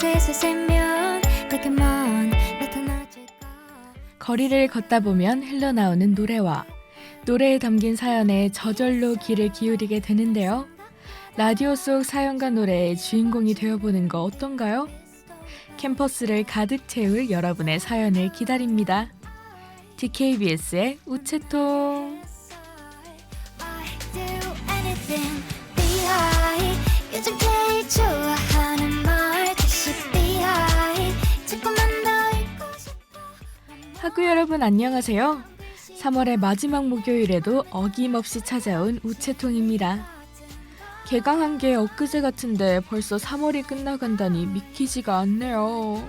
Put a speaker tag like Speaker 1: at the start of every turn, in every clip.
Speaker 1: 슬슬 새면 되게 먼 나타나질까.
Speaker 2: 거리를 걷다 보면 흘러나오는 노래와 노래에 담긴 사연에 저절로 귀를 기울이게 되는데요. 라디오 속 사연과 노래의 주인공이 되어보는 거 어떤가요? 캠퍼스를 가득 채울 여러분의 사연을 기다립니다. DKBS의 우체통.
Speaker 1: I do anything be high. 요즘 제일 좋아하는 말 다시 be high. 조금만 더 읽고 싶어.
Speaker 2: 학우 여러분 안녕하세요. 3월의 마지막 목요일에도 어김없이 찾아온 우체통입니다. 개강한 게 엊그제 같은데 벌써 3월이 끝나간다니 믿기지가 않네요.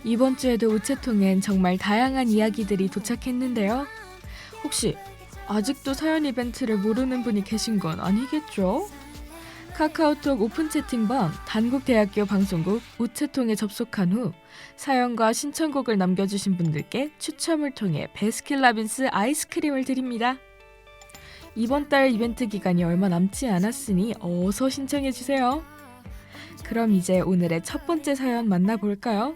Speaker 2: 이번 주에도 우체통엔 정말 다양한 이야기들이 도착했는데요. 혹시 아직도 사연 이벤트를 모르는 분이 계신 건 아니겠죠? 카카오톡 오픈 채팅방 단국대학교 방송국 우체통에 접속한 후 사연과 신청곡을 남겨주신 분들께 추첨을 통해 베스킨라빈스 아이스크림을 드립니다. 이번 달 이벤트 기간이 얼마 남지 않았으니 어서 신청해주세요. 그럼 이제 오늘의 첫 번째 사연 만나볼까요?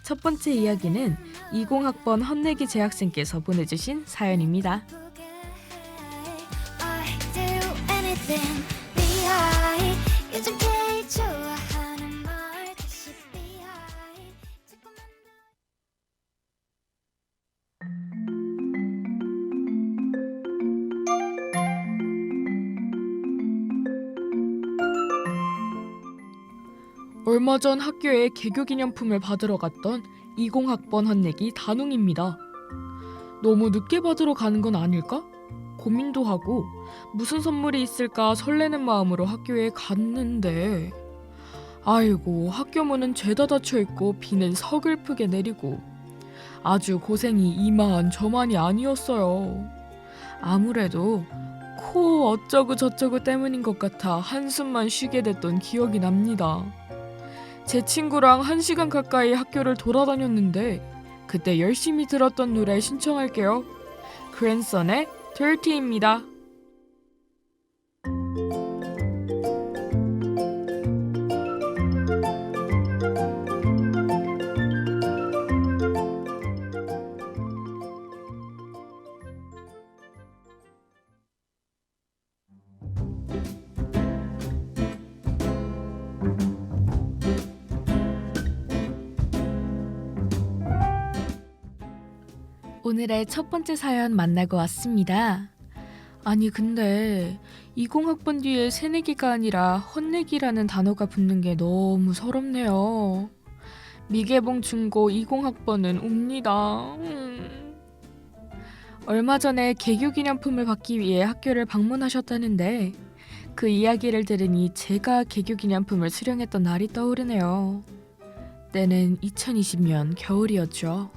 Speaker 2: 첫 번째 이야기는 20학번 헌내기 재학생께서 보내주신 사연입니다.
Speaker 1: I do anything be high. 요즘 제일 좋아하는 말 다시 be high. 조금만
Speaker 2: 얼마 전 학교에 개교기념품을 받으러 갔던 20학번 헌내기 단웅입니다. 너무 늦게 받으러 가는 건 아닐까? 고민도 하고 무슨 선물이 있을까 설레는 마음으로 학교에 갔는데 아이고 학교 문은 죄다 닫혀있고 비는 서글프게 내리고 아주 고생이 이만저만이 아니었어요. 아무래도 코 어쩌고 저쩌고 때문인 것 같아 한숨만 쉬게 됐던 기억이 납니다. 제 친구랑 1시간 가까이 학교를 돌아다녔는데 그때 열심히 들었던 노래 신청할게요. 그랜선의 Dirty입니다. 오늘의 첫 번째 사연 만나고 왔습니다. 아니 근데 20학번 뒤에 새내기가 아니라 헌내기라는 단어가 붙는 게 너무 서럽네요. 미개봉 중고 20학번은 웁니다. 얼마 전에 개교기념품을 받기 위해 학교를 방문하셨다는데 그 이야기를 들으니 제가 개교기념품을 수령했던 날이 떠오르네요. 때는 2020년 겨울이었죠.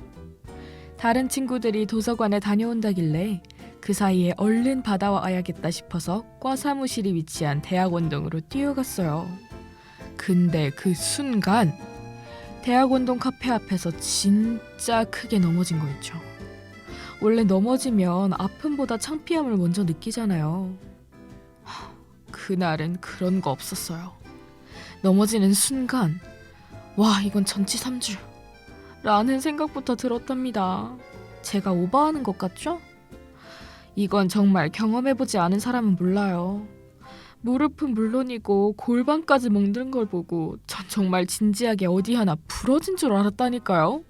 Speaker 2: 다른 친구들이 도서관에 다녀온다길래 그 사이에 얼른 받아와야겠다 싶어서 과 사무실이 위치한 대학원동으로 뛰어갔어요. 근데 그 순간 대학원동 카페 앞에서 진짜 크게 넘어진 거 있죠. 원래 넘어지면 아픔보다 창피함을 먼저 느끼잖아요. 그날은 그런 거 없었어요. 넘어지는 순간 와 이건 전치삼주 라는 생각부터 들었답니다. 제가 오버하는 것 같죠? 이건 정말 경험해보지 않은 사람은 몰라요. 무릎은 물론이고 골반까지 멍든 걸 보고 전 정말 진지하게 어디 하나 부러진 줄 알았다니까요.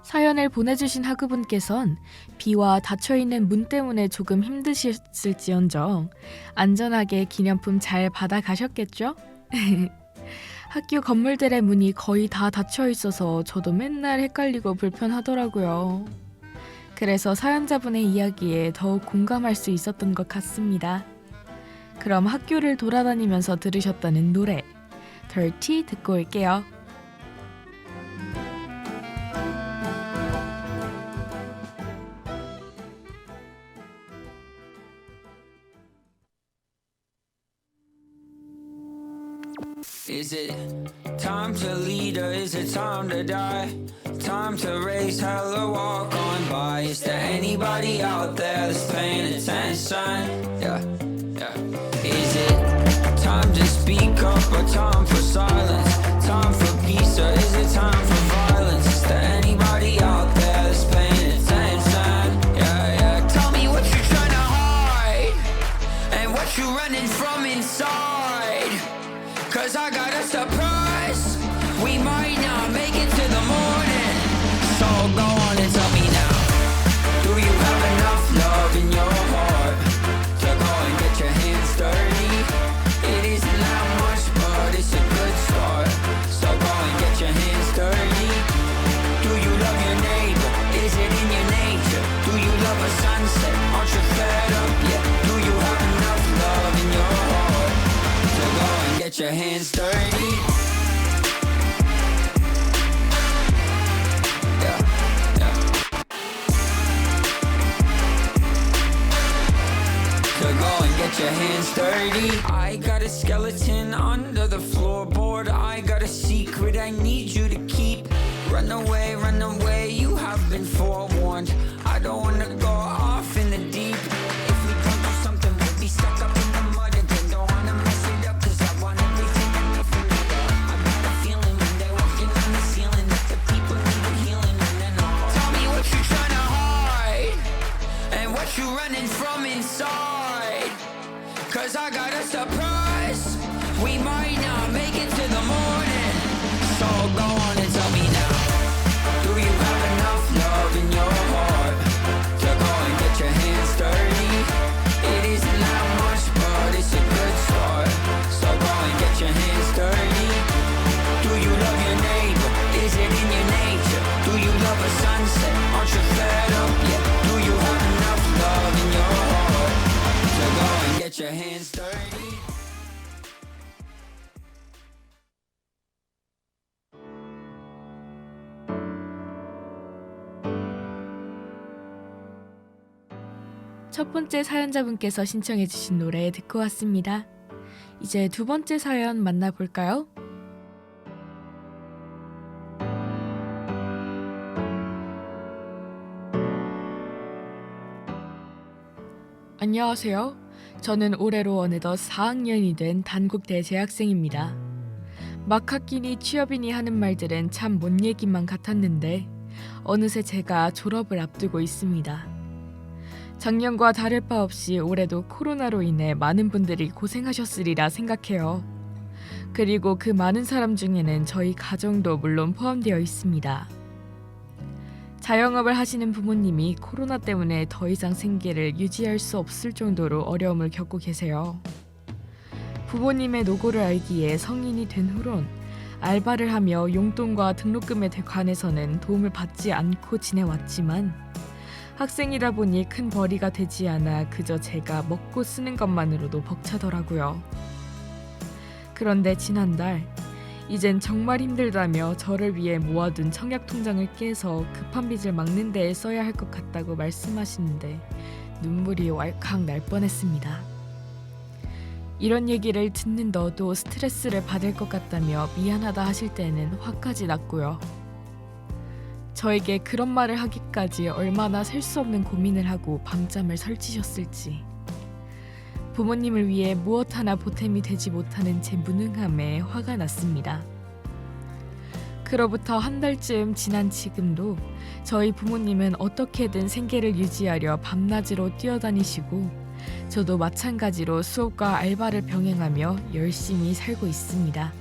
Speaker 2: 사연을 보내주신 학우분께선 비와 닫혀있는 문 때문에 조금 힘드셨을지언정 안전하게 기념품 잘 받아가셨겠죠? 학교 건물들의 문이 거의 다 닫혀있어서 저도 맨날 헷갈리고 불편하더라고요. 그래서 사연자분의 이야기에 더욱 공감할 수 있었던 것 같습니다. 그럼 학교를 돌아다니면서 들으셨다는 노래 Dirty 듣고 올게요.
Speaker 3: Is it time to lead or is it time to die? Time to raise hell or walk on by. Is there anybody out there that's paying attention? Yeah, yeah. Is it time to speak up or time for silence? Time for peace or is it time for violence? Is there anybody out there that's paying attention? Yeah, yeah. Tell me what you're trying to hide and what you're running from inside. 'Cause I got a surprise. We might not make it to the morning. So go on and tell me now. Do you have enough love in your heart to go and get your hands dirty? It isn't that much, but it's a good start. So go and get your hands dirty. Do you love your neighbor? Is it in your nature? Do you love a sunset? Aren't you fed up? Yeah. Do you have enough love in your heart to go and get your hands dirty? Get your hands dirty. I got a skeleton under the floorboard. I got a secret I need you to keep. Run away, you have been forewarned. I don't wanna go off in the deep. If we don't do something, we'll be stuck up in the mud again. Don't wanna mess it up, 'cause I want everything and nothing together. I got a feeling when they're walking on the ceiling that the people need a healing and then tell me what you're trying to hide and what you're running from inside. 'Cause I got a surprise. We might not make it to the morning. So go on and tell me now. Do you have enough love in your heart to go and get your hands dirty? It isn't that much, but it's a good start. So go and get your hands dirty. Do you love your neighbor? Is it in your nature? Do you love a sunset? Aren't you fed up? Yeah. Do you have enough love in your heart to go and get your hands dirty?
Speaker 2: 첫 번째 사연자분께서 신청해주신 노래 듣고 왔습니다. 이제 두 번째 사연 만나볼까요? 안녕하세요. 저는 올해로 어느덧 4학년이 된 단국대 재학생입니다. 막 학기니 취업이니 하는 말들은 참 먼 얘기만 같았는데 어느새 제가 졸업을 앞두고 있습니다. 작년과 다를 바 없이 올해도 코로나로 인해 많은 분들이 고생하셨으리라 생각해요. 그리고 그 많은 사람 중에는 저희 가정도 물론 포함되어 있습니다. 자영업을 하시는 부모님이 코로나 때문에 더 이상 생계를 유지할 수 없을 정도로 어려움을 겪고 계세요. 부모님의 노고를 알기에 성인이 된 후론 알바를 하며 용돈과 등록금에 관해서는 도움을 받지 않고 지내왔지만 학생이다 보니 큰 벌이가 되지 않아 그저 제가 먹고 쓰는 것만으로도 벅차더라고요. 그런데 지난달 이젠 정말 힘들다며 저를 위해 모아둔 청약통장을 깨서 급한 빚을 막는 데에 써야 할 것 같다고 말씀하시는데 눈물이 왈칵 날 뻔했습니다. 이런 얘기를 듣는 너도 스트레스를 받을 것 같다며 미안하다 하실 때는 화까지 났고요. 저에게 그런 말을 하기까지 얼마나 셀 수 없는 고민을 하고 밤잠을 설치셨을지. 부모님을 위해 무엇 하나 보탬이 되지 못하는 제 무능함에 화가 났습니다. 그로부터 한 달쯤 지난 지금도 저희 부모님은 어떻게든 생계를 유지하려 밤낮으로 뛰어다니시고 저도 마찬가지로 수업과 알바를 병행하며 열심히 살고 있습니다.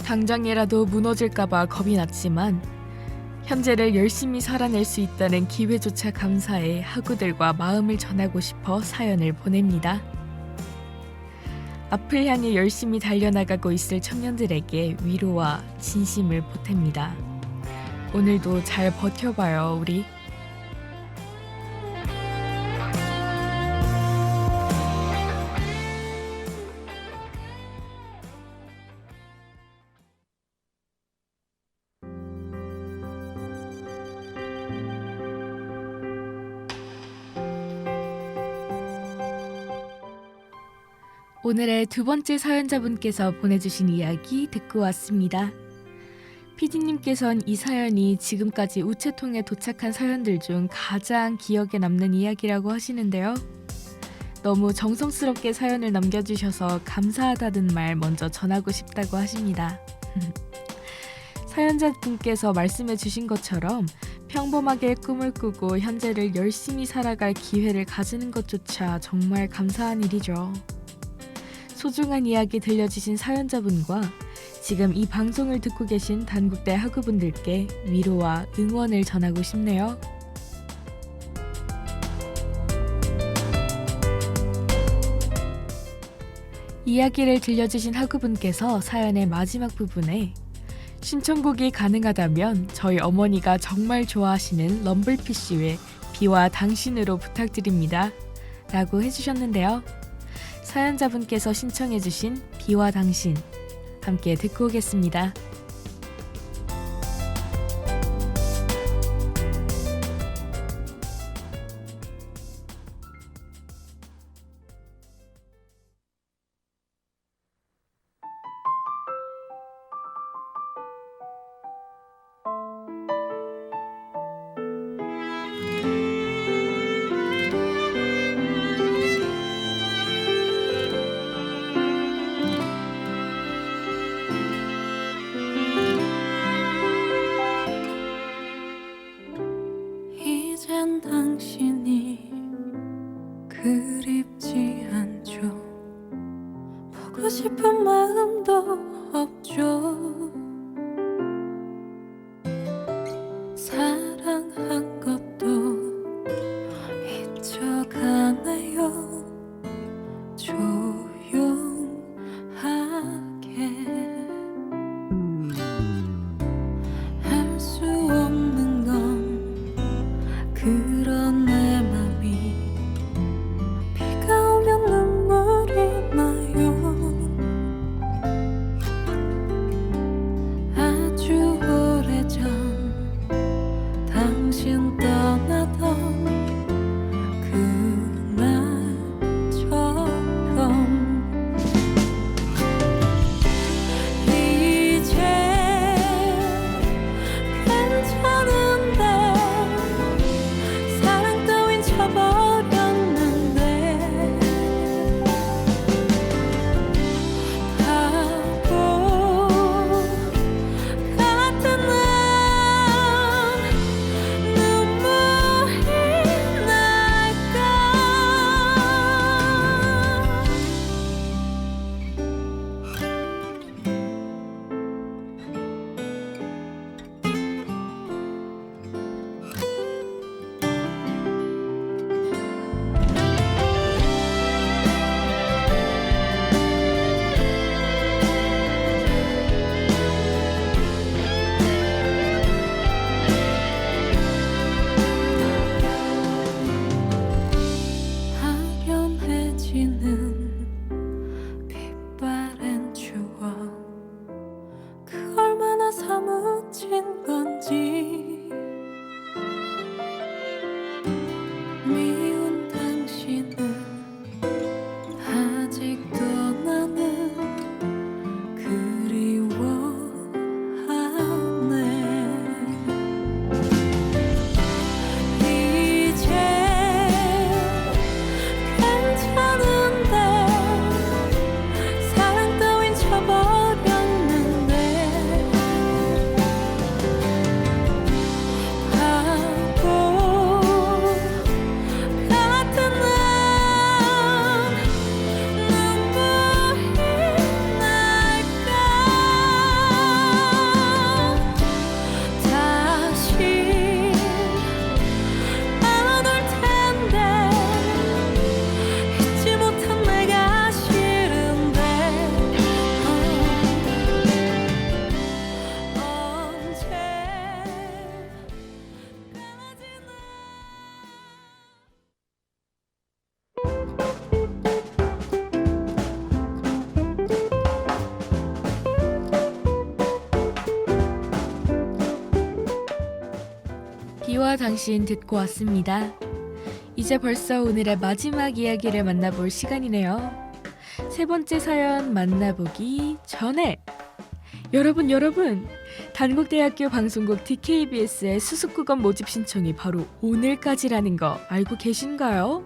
Speaker 2: 당장이라도 무너질까봐 겁이 났지만 현재를 열심히 살아낼 수 있다는 기회조차 감사해 학우들과 마음을 전하고 싶어 사연을 보냅니다. 앞을 향해 열심히 달려나가고 있을 청년들에게 위로와 진심을 보탭니다. 오늘도 잘 버텨봐요, 우리. 오늘의 두 번째 사연자분께서 보내주신 이야기 듣고 왔습니다. 피디님께선 이 사연이 지금까지 우체통에 도착한 사연들 중 가장 기억에 남는 이야기라고 하시는데요. 너무 정성스럽게 사연을 남겨주셔서 감사하다는 말 먼저 전하고 싶다고 하십니다. 사연자분께서 말씀해 주신 것처럼 평범하게 꿈을 꾸고 현재를 열심히 살아갈 기회를 가지는 것조차 정말 감사한 일이죠. 소중한 이야기 들려주신 사연자분과 지금 이 방송을 듣고 계신 단국대 학우분들께 위로와 응원을 전하고 싶네요. 이야기를 들려주신 학우분께서 사연의 마지막 부분에 신청곡이 가능하다면 저희 어머니가 정말 좋아하시는 럼블피쉬의 비와 당신으로 부탁드립니다 라고 해주셨는데요. 사연자분께서 신청해주신 비와 당신 함께 듣고 오겠습니다.
Speaker 4: 이젠 당신이 그립지 않죠. 보고 싶은 마음도 없죠. 사랑한 것도 잊혀가네요. 조용하게 할 수 없는 건 그런 내 맘이 비가 오면 눈물이 나요. 아주 오래전 당신 떠나던 그날처럼 이제 괜찮은데 사랑 따윈 쳐버렸는데 바보 같은 난 눈물이 날까. 막연해지는 빛바랜 추억 그 얼마나 사무친 건지. 미운 당신은 아직도 나는 그리워하네. 이제 괜찮은데 사랑 따윈 쳐버렸는데 바보 같은 난 눈물이 날까. 다시 안 올 텐데 잊지 못한 내가 싫은데 언제까지나.
Speaker 2: 비와 당신 듣고 왔습니다. 이제 벌써 오늘의 마지막 이야기를 만나볼 시간이네요. 세 번째 사연 만나보기 전에 여러분 단국대학교 방송국 DKBS의 수습국원 모집 신청이 바로 오늘까지라는 거 알고 계신가요?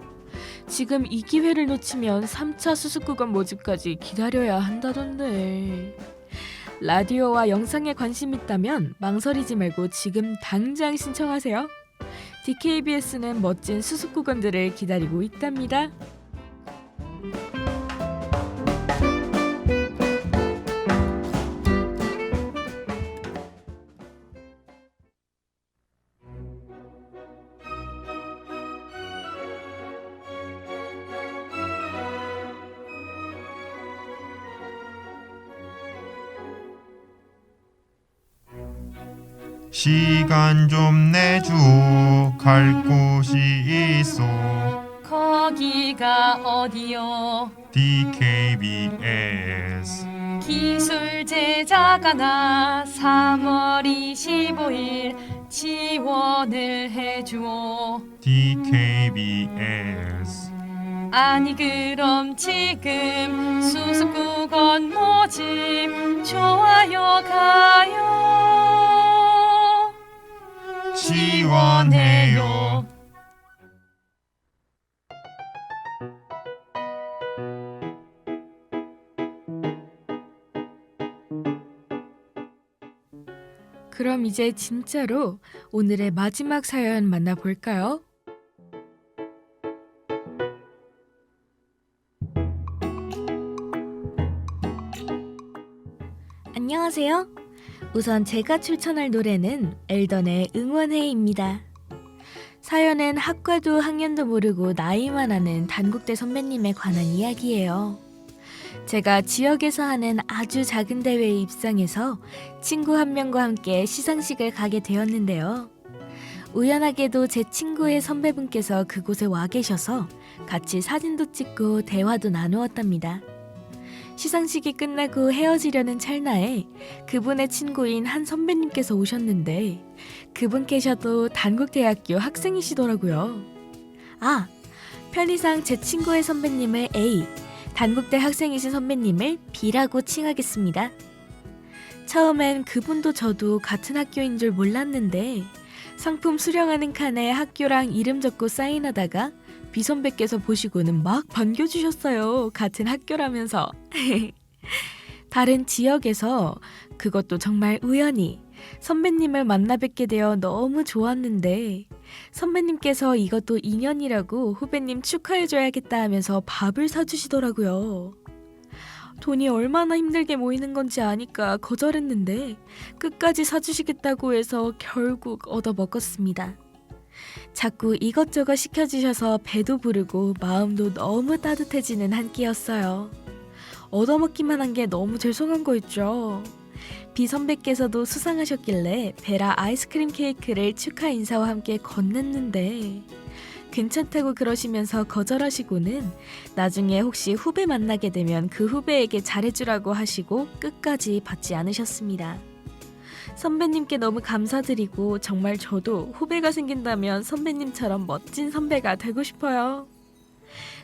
Speaker 2: 지금 이 기회를 놓치면 3차 수습국원 모집까지 기다려야 한다던데. 라디오와 영상에 관심 있다면 망설이지 말고 지금 당장 신청하세요. DKBS는 멋진 수습국원들을 기다리고 있답니다.
Speaker 5: 시간 좀 내줘 갈 곳이 있어
Speaker 4: 거기가 어디요?
Speaker 5: DKBS
Speaker 4: 기술 제작가 나 3월 25일 지원을 해주오.
Speaker 5: DKBS
Speaker 4: 아니 그럼 지금 수습국원 모집 좋아요 가요.
Speaker 5: 지원해요.
Speaker 2: 그럼 이제 진짜로 오늘의 마지막 사연 만나볼까요? 안녕하세요. 우선 제가 추천할 노래는 엘던의 응원해입니다. 사연은 학과도 학년도 모르고 나이만 아는 단국대 선배님에 관한 이야기예요. 제가 지역에서 하는 아주 작은 대회에 입상해서 친구 한 명과 함께 시상식을 가게 되었는데요. 우연하게도 제 친구의 선배분께서 그곳에 와 계셔서 같이 사진도 찍고 대화도 나누었답니다. 시상식이 끝나고 헤어지려는 찰나에 그분의 친구인 한 선배님께서 오셨는데 그분께서도 단국대학교 학생이시더라고요. 아, 편의상 제 친구의 선배님을 A, 단국대 학생이신 선배님을 B라고 칭하겠습니다. 처음엔 그분도 저도 같은 학교인 줄 몰랐는데 상품 수령하는 칸에 학교랑 이름 적고 사인하다가 B 선배께서 보시고는 막 반겨주셨어요. 같은 학교라면서. 다른 지역에서 그것도 정말 우연히 선배님을 만나 뵙게 되어 너무 좋았는데 선배님께서 이것도 인연이라고 후배님 축하해줘야겠다 하면서 밥을 사주시더라고요. 돈이 얼마나 힘들게 모이는 건지 아니까 거절했는데 끝까지 사주시겠다고 해서 결국 얻어먹었습니다. 자꾸 이것저것 시켜주셔서 배도 부르고 마음도 너무 따뜻해지는 한 끼였어요. 얻어먹기만 한 게 너무 죄송한 거 있죠. B 선배께서도 수상하셨길래 베라 아이스크림 케이크를 축하 인사와 함께 건넸는데 괜찮다고 그러시면서 거절하시고는 나중에 혹시 후배 만나게 되면 그 후배에게 잘해주라고 하시고 끝까지 받지 않으셨습니다. 선배님께 너무 감사드리고 정말 저도 후배가 생긴다면 선배님처럼 멋진 선배가 되고 싶어요.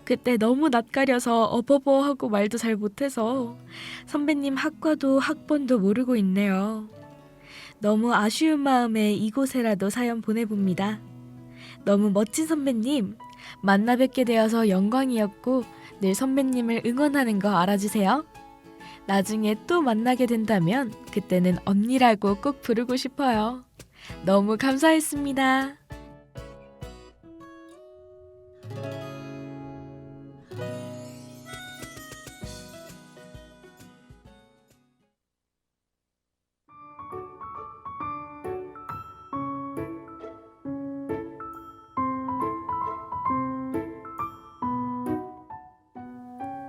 Speaker 2: 그때 너무 낯가려서 어버버 하고 말도 잘 못해서 선배님 학과도 학번도 모르고 있네요. 너무 아쉬운 마음에 이곳에라도 사연 보내봅니다. 너무 멋진 선배님, 만나 뵙게 되어서 영광이었고 늘 선배님을 응원하는 거 알아주세요. 나중에 또 만나게 된다면 그때는 언니라고 꼭 부르고 싶어요. 너무 감사했습니다.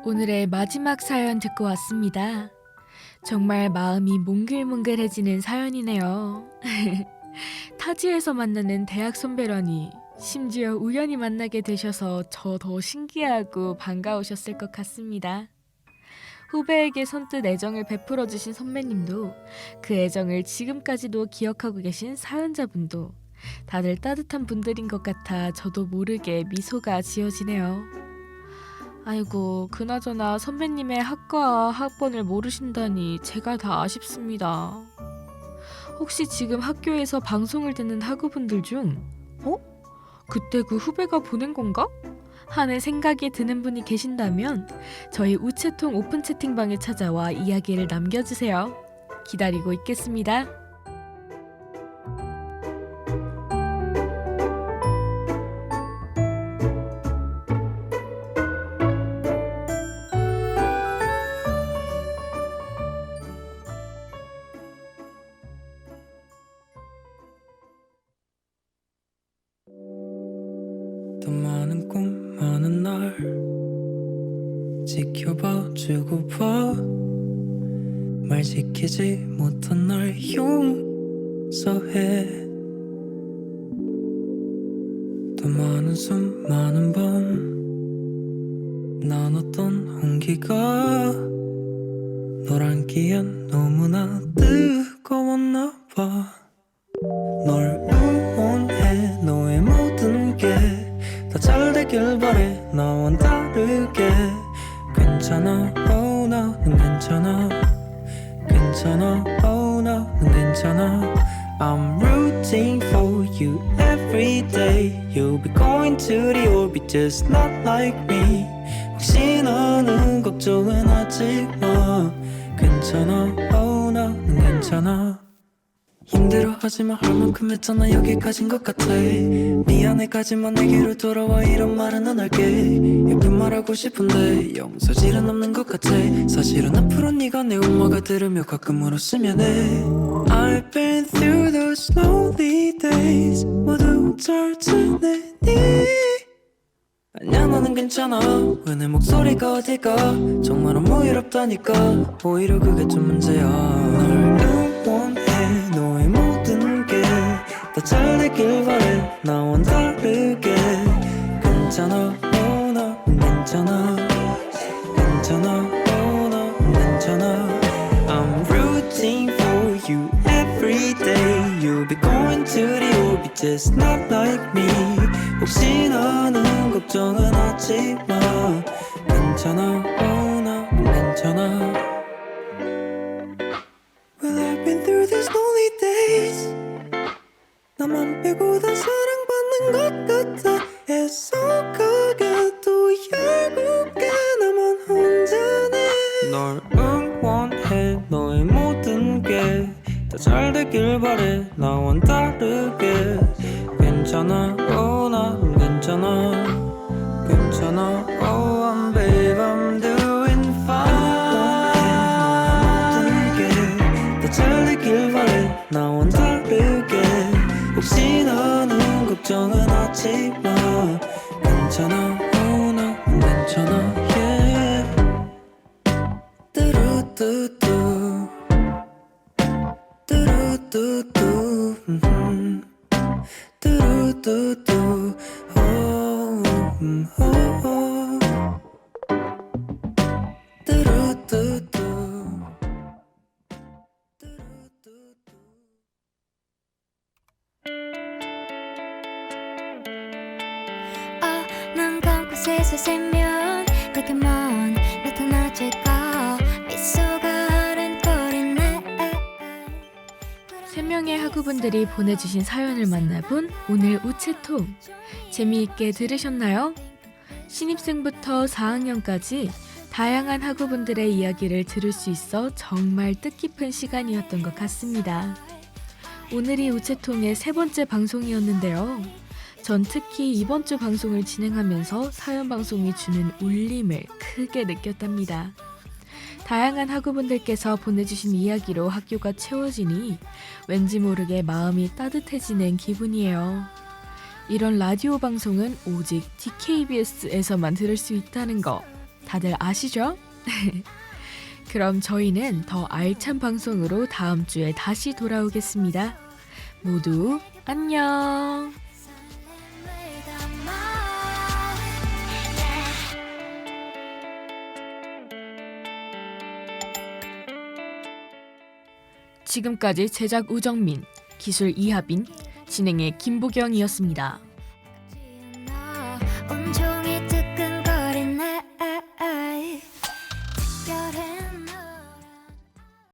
Speaker 2: 오늘의 마지막 사연 듣고 왔습니다. 정말 마음이 몽글몽글해지는 사연이네요. 타지에서 만나는 대학 선배라니 심지어 우연히 만나게 되셔서 저 더 신기하고 반가우셨을 것 같습니다. 후배에게 선뜻 애정을 베풀어 주신 선배님도 그 애정을 지금까지도 기억하고 계신 사연자분도 다들 따뜻한 분들인 것 같아 저도 모르게 미소가 지어지네요. 아이고, 그나저나 선배님의 학과와 학번을 모르신다니 제가 다 아쉽습니다. 혹시 지금 학교에서 방송을 듣는 학우분들 중 그때 그 후배가 보낸 건가? 하는 생각이 드는 분이 계신다면 저희 우체통 오픈 채팅방에 찾아와 이야기를 남겨주세요. 기다리고 있겠습니다.
Speaker 6: 더 많은 꿈 많은 날 지켜봐주고 봐 말 지키지 못한 날 용서해 더 많은 숨 많은 밤 나눴던 온기가 널 안기엔 너무나 뜨거웠나 봐 널 응원해 너의 모든 게 더 잘 되길 바래 나와는 다르게 괜찮아 oh 나는 괜찮아 괜찮아 oh 나는 괜찮아 I'm rooting for you every day You'll be going to the orbit just not like me 혹시 너는 걱정은 하지 마 괜찮아 oh 나는 괜찮아 힘들어하지만 할 만큼 했잖아 여기까진 것 같아 미안해가지만 내게로 돌아와 이런 말은 안 할게 예쁜 말하고 싶은데 용서질은 없는 것 같아 사실은 앞으로 네가 내 엄마가 들으며 가끔 울었으면 해 I've been through those lonely days 모두 잘 지내니 아니야 나는 괜찮아 왜 내 목소리가 어딜까 정말 아무 일 없다니까 오히려 그게 좀 문제야 널 응원해 너의 모든 게 더 잘 되길 바래 나와는 다르게 괜찮아 oh 나는 괜찮아 괜찮아 oh 나는 괜찮아 I'm rooting for you every day You'll be going to the orbit just not like me 혹시 너는 걱정은 하지 마 괜찮아 oh 나는 괜찮아 Well I've been through these lonely days 나만 빼고 다 사랑받는 것 같아 애써가게도 결국에 나만 혼자네 널 응원해 너의 모든 게 더 잘 되길 바래 나와는 다르게 괜찮아 oh 나는 괜찮아 괜찮아 oh I'm babe I'm doing fine 모든 게 더 잘 되길 바래 나와는 다르게 혹시 너는 걱정은 하지 마 괜찮아 oh 나는 괜찮아 yeah 뚜루뚜뚜 뚜루뚜뚜 뚜루뚜뚜 뚜루뚜뚜
Speaker 1: 난 곳곳에서 세면 내게만 나타나질까 미소가 아른거리네
Speaker 2: 3명의 학우분들이 보내주신 사연을 만나본 오늘 우체통. 재미있게 들으셨나요? 신입생부터 4학년까지 다양한 학우분들의 이야기를 들을 수 있어 정말 뜻깊은 시간이었던 것 같습니다. 오늘이 우체통의 3번째 방송이었는데요. 전 특히 이번 주 방송을 진행하면서 사연 방송이 주는 울림을 크게 느꼈답니다. 다양한 학우분들께서 보내주신 이야기로 학교가 채워지니 왠지 모르게 마음이 따뜻해지는 기분이에요. 이런 라디오 방송은 오직 DKBS에서만 들을 수 있다는 거 다들 아시죠? 그럼 저희는 더 알찬 방송으로 다음 주에 다시 돌아오겠습니다. 모두 안녕! 지금까지 제작 우정민, 기술 이하빈, 진행의 김보경이었습니다.